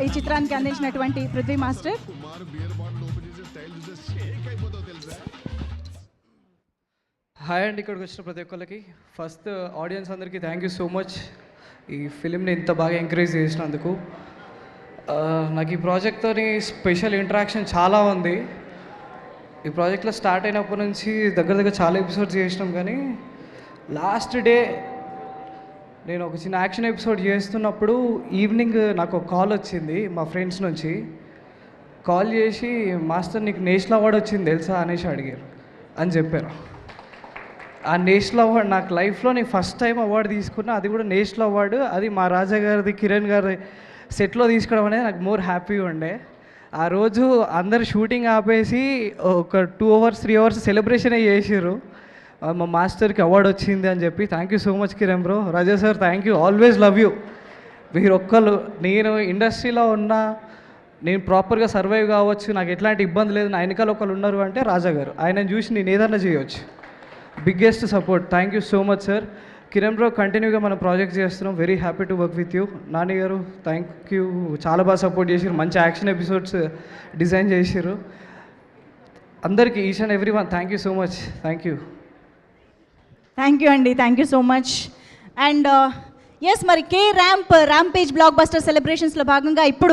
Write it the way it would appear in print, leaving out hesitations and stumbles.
ఈ చిత్రానికి అందించినటువంటి పృథ్వీ మాస్టర్. హాయ్ అండి, ఇక్కడికి వచ్చిన ప్రతి ఒక్కరికి ఫస్ట్ ఆడియన్స్ అందరికీ థ్యాంక్ యూ సో మచ్ ఈ ఫిలింని ఇంత బాగా ఎంకరేజ్ చేసినందుకు. నాకు ఈ ప్రాజెక్ట్తో స్పెషల్ ఇంటరాక్షన్ చాలా ఉంది. ఈ ప్రాజెక్ట్లో స్టార్ట్ అయినప్పటి నుంచి దగ్గర చాలా ఎపిసోడ్స్ చేసినాం, కానీ లాస్ట్ డే నేను ఒక చిన్న యాక్షన్ ఎపిసోడ్ చేస్తున్నప్పుడు ఈవినింగ్ నాకు ఒక కాల్ వచ్చింది మా ఫ్రెండ్స్ నుంచి. కాల్ చేసి మాస్టర్ నీకు నేషనల్ అవార్డు వచ్చింది తెలుసా అనేసి అడిగారు అని చెప్పారు. ఆ నేషనల్ అవార్డు నాకు లైఫ్లో నేను ఫస్ట్ టైం అవార్డు తీసుకున్నా, అది కూడా నేషనల్ అవార్డు. అది మా రాజా గారిది కిరణ్ గారి సెట్లో తీసుకోవడం అనేది నాకు మోర్ హ్యాపీగా ఉండే. ఆ రోజు అందరు షూటింగ్ ఆపేసి ఒక 2 hours 3 hours సెలబ్రేషన్ చేసారు మా మాస్టర్కి అవార్డు వచ్చింది అని చెప్పి. Thank you so much Kiran bro. Raja sir thank you, always love you. మీరు ఒక్కరు, నేను ఇండస్ట్రీలో ఉన్నా, నేను ప్రాపర్గా సర్వైవ్ కావచ్చు, నాకు ఎట్లాంటి ఇబ్బంది లేదు, నా వెనకాల ఒకరు ఉన్నారు అంటే రాజా గారు. ఆయనను చూసి నేను ఏదన్నా చేయవచ్చు. Biggest support. Thank you so much sir. Kiran bro, కంటిన్యూగా మనం ప్రాజెక్ట్ చేస్తున్నాం. Very happy to work with you. Nani గారు థ్యాంక్ యూ, చాలా బాగా సపోర్ట్ చేసారు, మంచి యాక్షన్ ఎపిసోడ్స్ డిజైన్ చేసారు. అందరికీ each and every one thank you so much. Thank you. Thank you అండి, thank you so much. And yes, మరి కే ర్యాంపేజ్ బ్లాక్ బస్టర్ సెలబ్రేషన్స్లో భాగంగా ఇప్పుడు